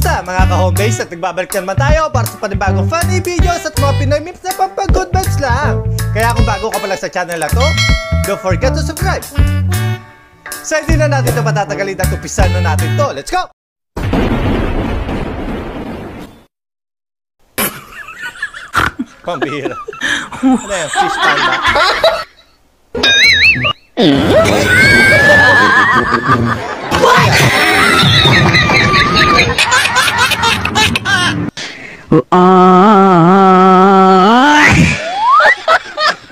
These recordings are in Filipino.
Kamusta mga ka-homebase at nagbabalik naman tayo para sa panibagong funny videos at mga Pinoy memes na pampag-good vibes lang. Kaya kung bago ka pala sa channel na to, don't forget to subscribe. So hindi na natin ito patatagalin at umpisan na natin to. Let's go! Pambihira. Ano yan? Fish panda?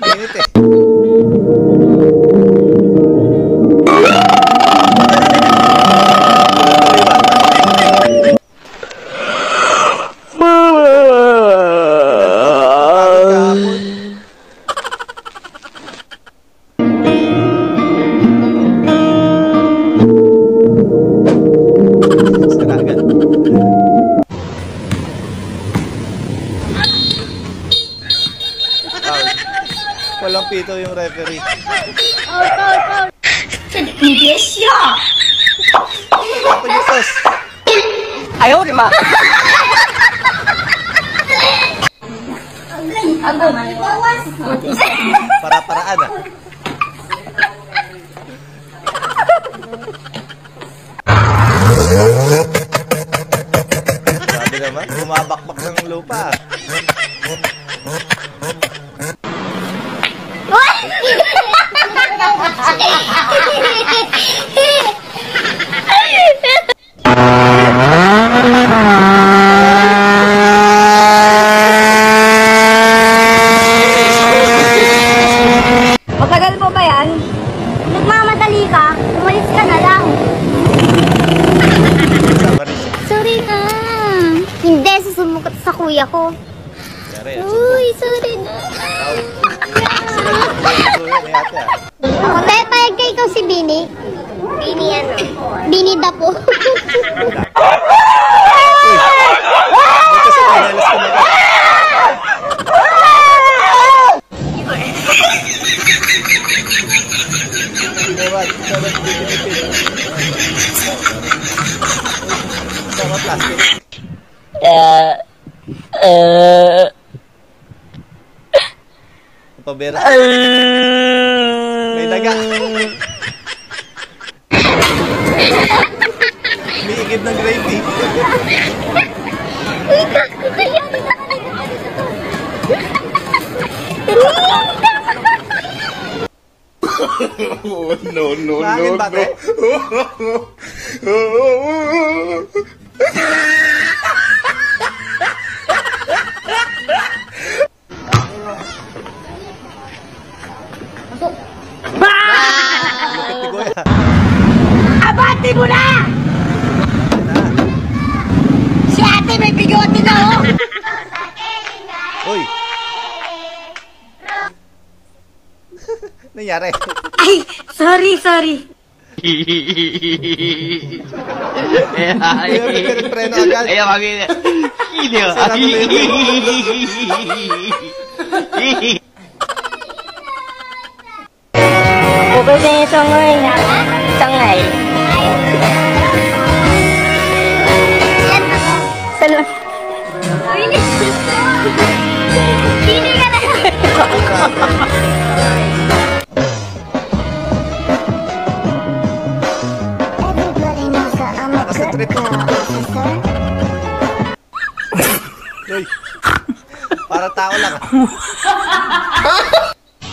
Init eh. Walang pito yung referee. Apa yung sos? Ayaw, di ma. Para-paraan ah. Sabi naman, bumabakbak ng lupa. Matagal po ba yan? Nagmamadali ka? Umalis ka na lang. Sorry na. Hindi, susumukot sa kuya ko. Uy, sorry na. Te, payag ka ikaw si Bini? Bini ano? Bini Dapo. Dito sa panelas ko naman. Sama plastic. Pabera. May daga. Umiigib ng gravy. Uy, kako kaya No. Mahangin ba, te? Lupit ni Kuya. Abati mo na! Si ate may bigote na, oh! Uy! Nangyari? Ay, sorry. Preno agad. Ay, makikita. Hindi ba? Pwede yung sangay na. Sangay. Salon. Bini ka na. Sa trip. Uy! Para tao lang ah.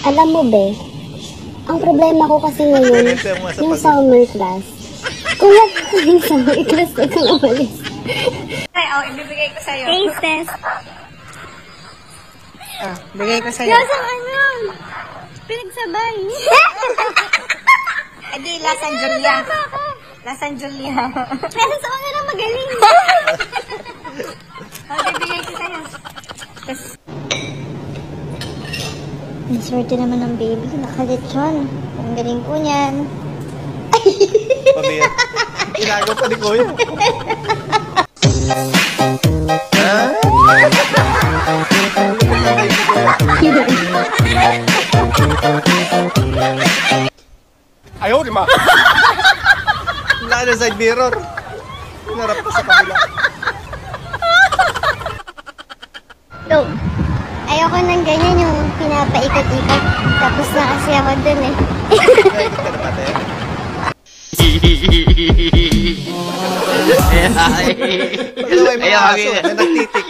Alam mo, be, ang problema ko kasi ngayon, yung summer class. Kung wala ko yung summer class, huwag kang umalis. Ay, ibibigay ko sa'yo. Taste test. Bigay ko sa'yo. Lasang ano? Pinagsabay. Hindi, lasang Julia. Lasang Julia. Nasa sa mga na magaling. Bibigay ko sa'yo. Ang swerte naman ng baby. Nakalitsyon. Ang galing ko niyan. Pabira. Inagaw pa ni Kuya. Ayaw, di ma. Wala na side mirror. Narap pa sa kabila. ganyan yung pinapaikot-ikot. Tapos na kasi ako dun eh. Naikot ka na pati. Pagkaway mga aso na nagtitik.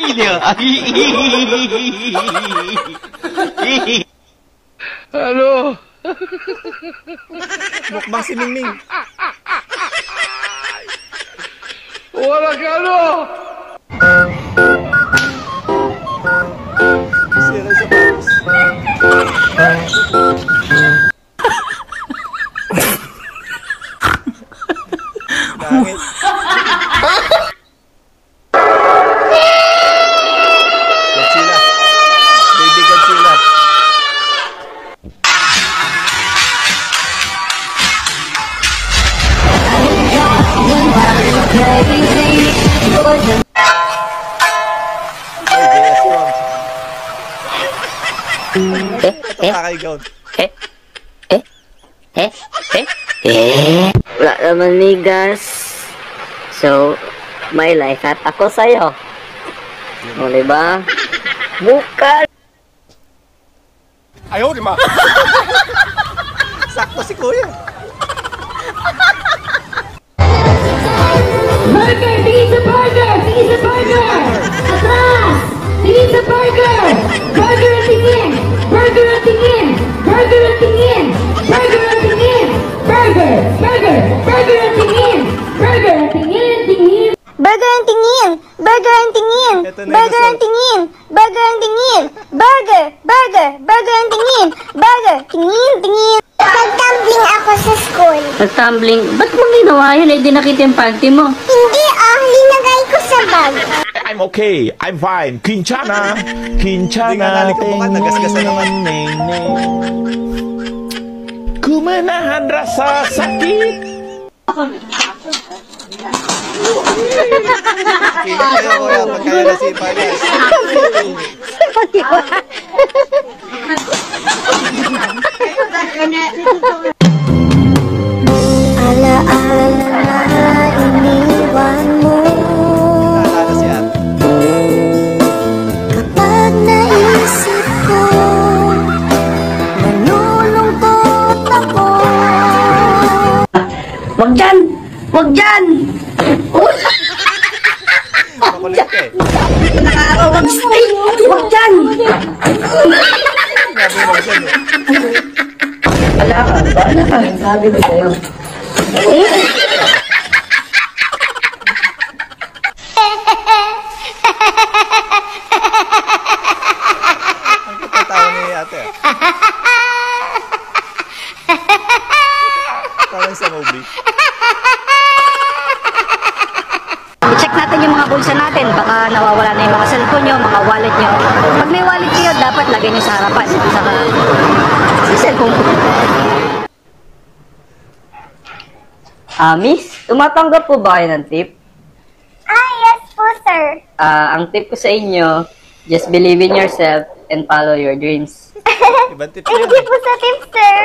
Ano? Mukbang si Mingming. Wala ka ano? Sira sa Paris. Bangit. Godzilla. Baby Godzilla. Ay, JS Strong. Ito kakaigaw. Wala naman migas. So, my life at ako sa'yo. O, diba? Bukan! Ayaw, di ma. Sakto si Kuya. Burger! Pizza burger! Pizza burger! Atras! Pizza burger! Burger at tingin! Burger at tingin! Burger at tingin! Burger at tingin! Burger! Burger! Burger at tingin! Burger at tingin! Tingin! Burger ang tingin! Burger ang tingin! Ito na yung Burger ang gusto. tingin! Burger ang tingin! Burger! Burger! Burger ang tingin! Burger! Tingin! Tingin! Nag-tumbling ako sa school. Nag-tumbling. Ba't mo ginawa yun? Eh, di nakita yung panty mo. Hindi linagay ko sa bag. I'm okay. I'm fine. Quinchana. Hindi nga Quinchana. nalikabukan, nagasgasan naman. Kumanahan rasa sakit. Kila kayo, Kuya. Pagkaya na si Payas. Alaala na iniwan mo. Naalala si Ate. Kapag naisip ko, nalulungkot ako. Wag dyan! Wag dyan! Makulit ka eh. Wag stay! Wag dyan! Sinabi mo dyan eh. Wala ka. Wala ka. Sabi ko sa'yo. Ang katatawa ni Ate. Parang sa movie. I-check natin yung mga bulsa natin. Baka nawawala na yung mga cellphone nyo, mga wallet nyo. Pag may wallet kayo, dapat lagay nyo sa harapan. Saka sa cellphone. Miss, tumatanggap po ba kayo ng tip? Yes po, sir. Ang tip ko sa inyo, just believe in yourself and follow your dreams. Ibang tips Thank yun you eh. po sa tip, sir.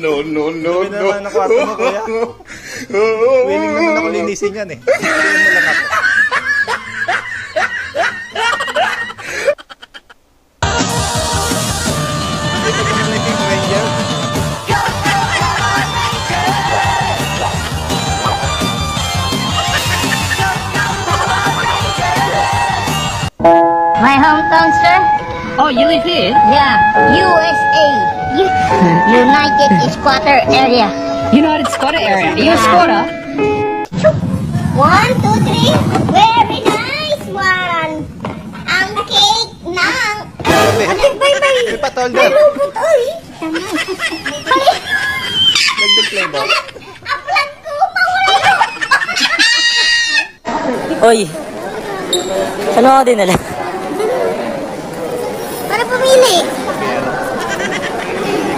No, no, no, Sabi naman ang kwarto mo, Kuya. Willing naman ako linisin yan eh. Sabihin mo lang ako. Dito ko na naging Ranger. My hometown, sir? Oh, you live here? Yeah, USA. United Squatter Area. United Squatter area. Are you a squatter? 1, 2, 3. Very nice one. Ang cake ng... Bye. May patolder. Robot, oy. Dagdag flavor. Upload ko, mawala. Oy, saan ako dinala? Para pumili.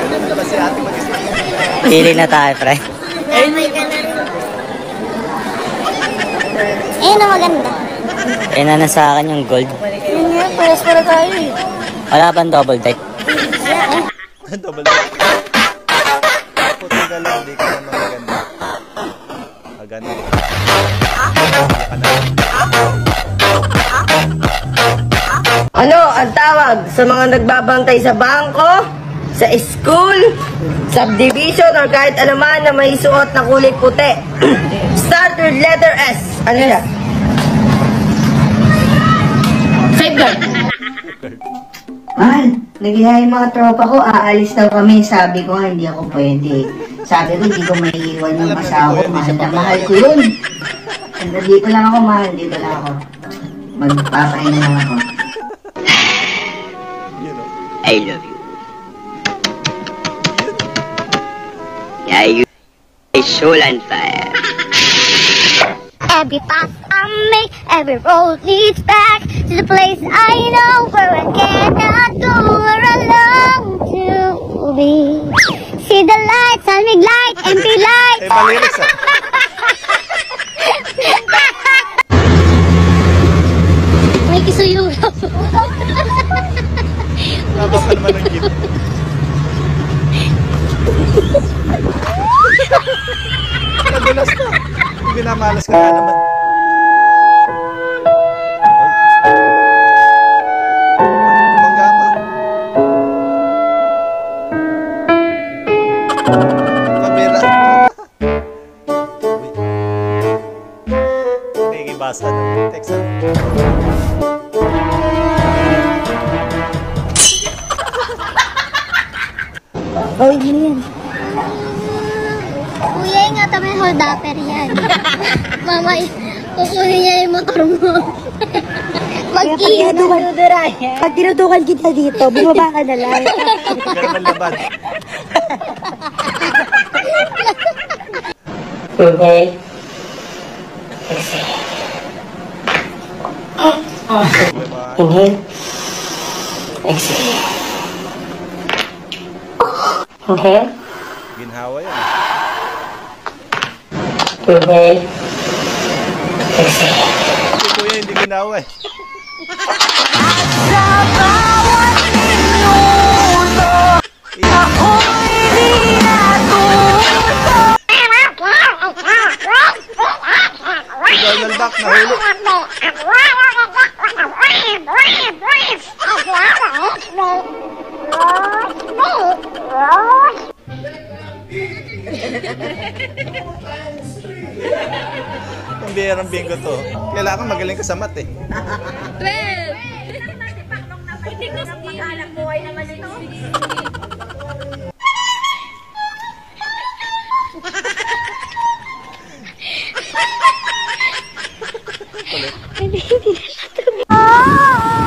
Ganun ka ba si Ate mag-isip? Pili na tayo, pre. May ka na rin. Ayun ang maganda. Yan na sa akin yung gold. Yun nga, pares para tayo eh. Wala bang double deck? Double deck. Puti ka lang, di ka naman maganda. Maganda. Iyak ka na. Ano ang tawag sa mga nagbabantay sa bangko, sa school, subdivision, or kahit anuman na may suot na kulay puti? Start with letter S. Ano siya? Safeguard. Mahal, nagihay mga tropa ko, aalis daw kami. Sabi ko, hindi ako pwede. Sabi ko, hindi ko maiiwan yung asawa ko. Mahal na mahal ko yun. Dito lang ako, mahal. Dito lang ako. Magpapahinga lang ako. I love you. Yeah, you soul on fire. Every path I make, every road leads back to the place I know where I cannot go, where I long to be. See the lights, I'll make light and be light. Eh, malinis ah. May kisuyong. Naba pa naman ang gift. Nadulas ka. Binamalas ka na naman. Kumangga pa. Kamera. Nakikibasa na. Text na. Oh, yun yan. Kuya, ingatan mo yung hold upper yan. Mama, kukunin niya yung motor mo. Mag-iingat mo. Pag tinutukan kita dito, bumaba ka na lang. Ganun ang laban. Okay. Inhale. Exhale. Inhale. Ginhawa yan. Inhale. Exhale. Si Kuya hindi ginawa eh. Si Donald Duck nahuli. Ang biyerang bingo to. Kailangan magaling ka sa mat eh.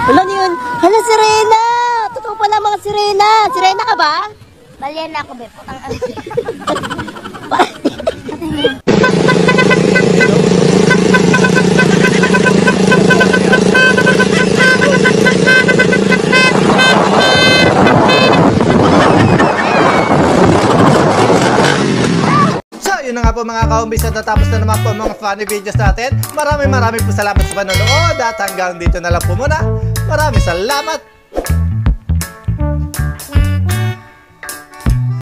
Wala yun. Hala, Sirena! Totoo pala mga Sirena. Sirena ka ba? Balyan na ako, Bep. Yun na nga po mga kaumbis, at natapos na naman po mga funny videos natin. Maraming po salamat sa panonood at hanggang dito na lang po muna. Maraming salamat!